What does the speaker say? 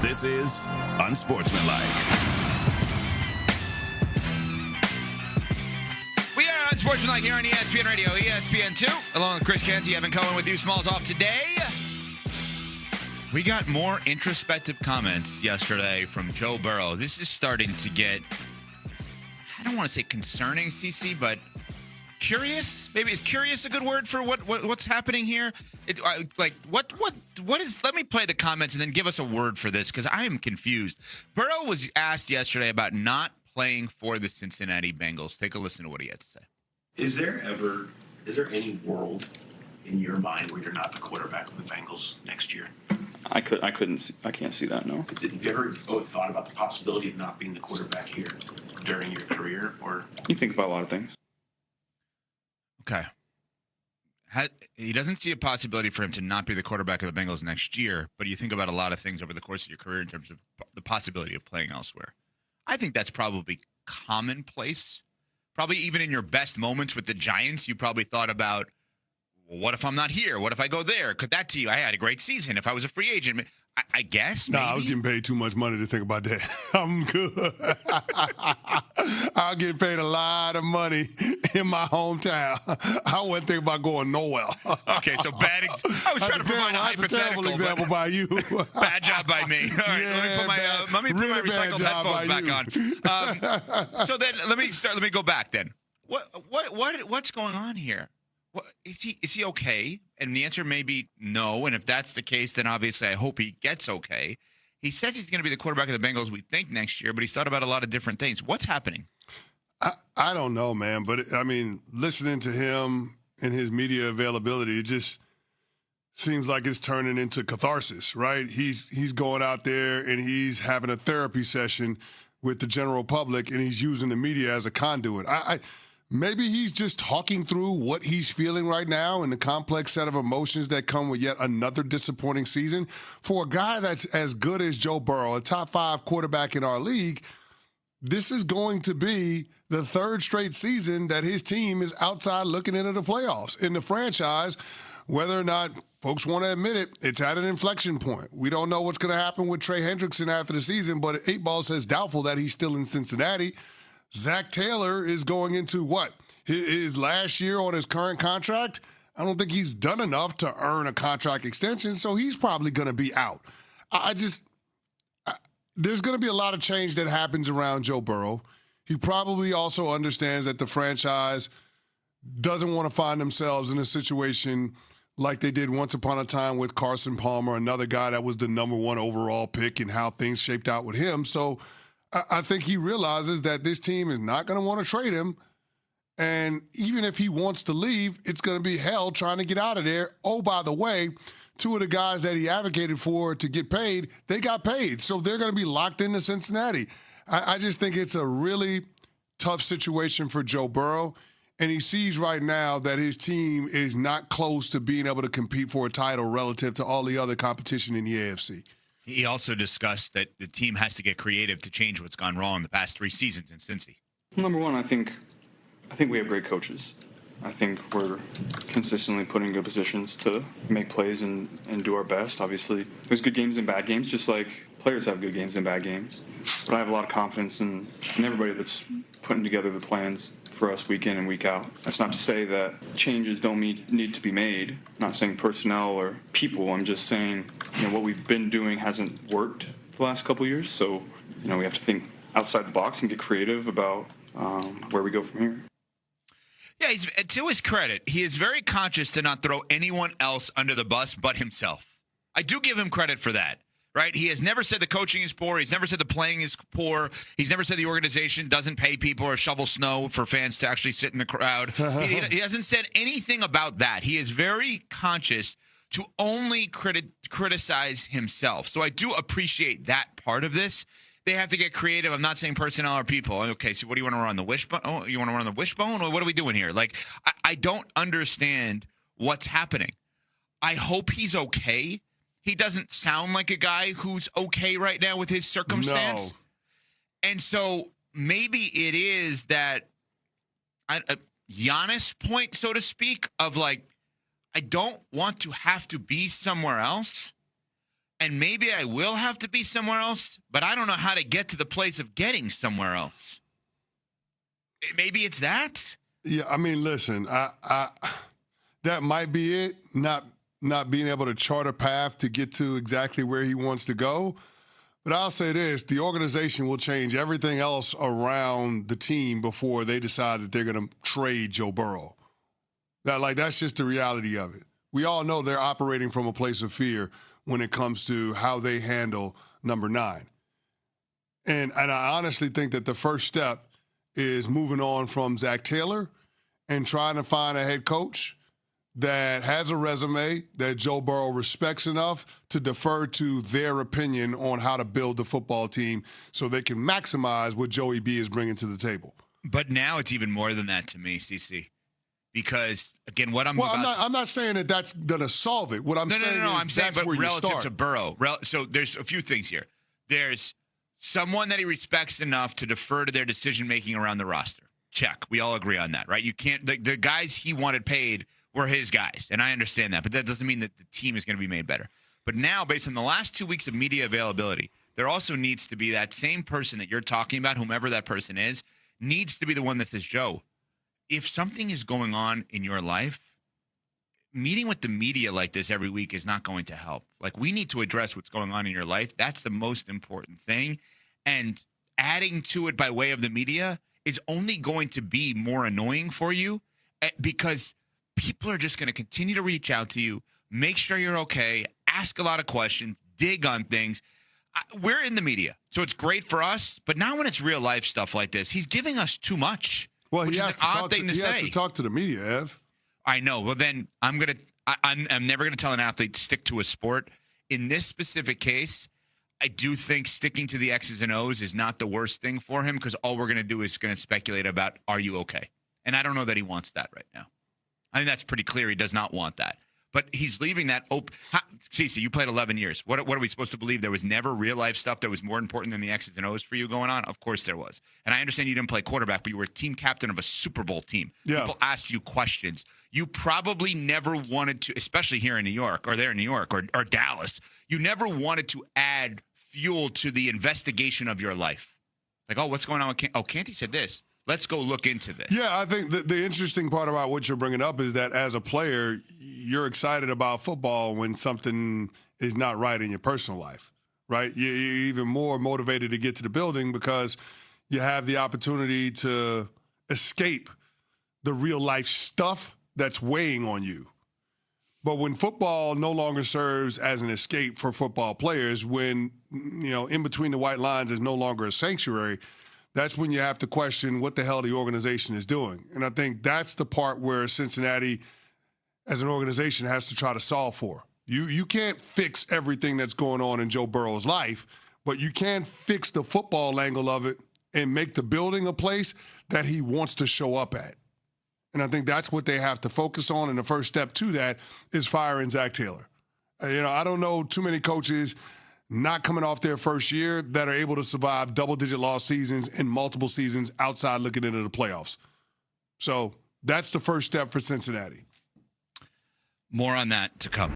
This is Unsportsmanlike. We are Unsportsmanlike here on ESPN Radio, ESPN2, along with Chris Canty, Evan Cohen with you. Smalls off today. We got more introspective comments yesterday from Joe Burrow. This is starting to get, I don't want to say concerning, CC, but curious. Maybe is curious a good word for what's happening here? What is? Let me play the comments and then give us a word for this because I am confused. Burrow was asked yesterday about not playing for the Cincinnati Bengals. Take a listen to what he had to say. Is there any world in your mind where you're not the quarterback of the Bengals next year? I can't see that, no. Have you ever thought about the possibility of not being the quarterback here during your career? Or you think about a lot of things. Okay. He doesn't see a possibility for him to not be the quarterback of the Bengals next year, but you think about a lot of things over the course of your career in terms of the possibility of playing elsewhere. I think that's probably commonplace. Probably even in your best moments with the Giants, you probably thought about, well, what if I'm not here? What if I go there? Could that to you? I had a great season. If I was a free agent, I guess. Maybe. No, I was getting paid too much money to think about that. I'm good. I'll get paid a lot of money in my hometown. I wouldn't think about going nowhere. Okay, so bad. I was trying to provide a hypothetical. That's a terrible example by you. Bad job by me. All right, yeah, let me put my recycled headphones back on. So then let me go back then. What's going on here? Well, is he okay? And the answer may be no. And if that's the case, then obviously I hope he gets okay. He says he's going to be the quarterback of the Bengals, we think, next year, but he's thought about a lot of different things. What's happening? I don't know, man. But, I mean, listening to him and his media availability, it just seems like it's turning into catharsis, right? He's going out there and he's having a therapy session with the general public, and he's using the media as a conduit. Maybe he's just talking through what he's feeling right now and the complex set of emotions that come with yet another disappointing season. For a guy that's as good as Joe Burrow, a top 5 quarterback in our league, this is going to be the third straight season that his team is outside looking into the playoffs. In the franchise, whether or not folks want to admit it, it's at an inflection point. We don't know what's going to happen with Trey Hendrickson after the season, but 8 Ball says doubtful that he's still in Cincinnati. Zach Taylor is going into what? His last year on his current contract? I don't think he's done enough to earn a contract extension, so he's probably going to be out. There's going to be a lot of change that happens around Joe Burrow. He probably also understands that the franchise doesn't want to find themselves in a situation like they did once upon a time with Carson Palmer, another guy that was the number 1 overall pick, and how things shaped out with him. So I think he realizes that this team is not going to want to trade him. And even if he wants to leave, it's going to be hell trying to get out of there. Oh, by the way, 2 of the guys that he advocated for to get paid, they got paid. So they're going to be locked into Cincinnati. I just think it's a really tough situation for Joe Burrow. And he sees right now that his team is not close to being able to compete for a title relative to all the other competition in the AFC. He also discussed that the team has to get creative to change what's gone wrong the past 3 seasons in Cincy. Number one, I think we have great coaches. I think we're consistently put in good positions to make plays and do our best. Obviously, there's good games and bad games, just like players have good games and bad games. But I have a lot of confidence in everybody that's putting together the plans for us week in and week out. That's not to say that changes don't need to be made. I'm not saying personnel or people. I'm just saying, what we've been doing hasn't worked the last couple of years. So, we have to think outside the box and get creative about where we go from here. Yeah, to his credit, he is very conscious to not throw anyone else under the bus but himself. I do give him credit for that. Right? He has never said the coaching is poor. He's never said the playing is poor. He's never said the organization doesn't pay people or shovel snow for fans to actually sit in the crowd. He hasn't said anything about that. He is very conscious to only criticize himself. So I do appreciate that part of this. They have to get creative. I'm not saying personnel or people. Okay, so what do you want to run the wishbone? Oh, you want to run the wishbone? Or what are we doing here? Like, I don't understand what's happening. I hope he's okay. He doesn't sound like a guy who's okay right now with his circumstance. No. And so maybe it is that Giannis point, so to speak, of like, I don't want to have to be somewhere else. And maybe I will have to be somewhere else, but I don't know how to get to the place of getting somewhere else. Maybe it's that. Yeah, I mean, listen, I that might be it. Not being able to chart a path to get to exactly where he wants to go. But I'll say this, the organization will change everything else around the team before they decide that they're going to trade Joe Burrow. That's just the reality of it. We all know they're operating from a place of fear when it comes to how they handle number 9. And I honestly think that the first step is moving on from Zach Taylor and trying to find a head coach that has a resume that Joe Burrow respects enough to defer to their opinion on how to build the football team so they can maximize what Joey B is bringing to the table. But now it's even more than that to me, CC. Because, again, what I'm I'm not saying that that's going to solve it. What I'm saying is I'm saying, that's but where you relative start. to Burrow. So there's a few things here. There's someone that he respects enough to defer to their decision-making around the roster. Check. We all agree on that, right? You can't the guys he wanted paid were his guys, and I understand that, but that doesn't mean that the team is going to be made better. But now, based on the last 2 weeks of media availability, there also needs to be that same person that you're talking about, whomever that person is, needs to be the one that says, Joe, if something is going on in your life, meeting with the media like this every week is not going to help. Like, we need to address what's going on in your life. That's the most important thing. And adding to it by way of the media is only going to be more annoying for you because people are just going to continue to reach out to you, make sure you're okay, ask a lot of questions, dig on things. We're in the media, so it's great for us. But now when it's real life stuff like this, he's giving us too much. Well, he which has is an to odd talk thing to he say. has to talk to the media, Ev. I know. Well, then I'm never gonna tell an athlete to stick to a sport. In this specific case, I do think sticking to the X's and O's is not the worst thing for him because all we're gonna do is gonna speculate about, are you okay? And I don't know that he wants that right now. I think that's pretty clear. He does not want that. But he's leaving that open. Cece, you played 11 years. What are we supposed to believe? There was never real life stuff that was more important than the X's and O's for you going on? Of course there was. And I understand you didn't play quarterback, but you were a team captain of a Super Bowl team. Yeah. People asked you questions. You probably never wanted to, especially here in New York or there in New York or Dallas, you never wanted to add fuel to the investigation of your life. Like, oh, what's going on with Canty? Oh, Canty said this. Let's go look into this. Yeah, I think the interesting part about what you're bringing up is that as a player, you're excited about football when something is not right in your personal life, right? You're even more motivated to get to the building because you have the opportunity to escape the real life stuff that's weighing on you. But when football no longer serves as an escape for football players, when, in between the white lines is no longer a sanctuary, that's when you have to question what the hell the organization is doing. And I think that's the part where Cincinnati, as an organization, has to try to solve for. You can't fix everything that's going on in Joe Burrow's life, but you can fix the football angle of it and make the building a place that he wants to show up at. And I think that's what they have to focus on. And the first step to that is firing Zach Taylor. I don't know too many coaches not coming off their first year that are able to survive double-digit loss seasons and multiple seasons outside looking into the playoffs. So that's the first step for Cincinnati. More on that to come.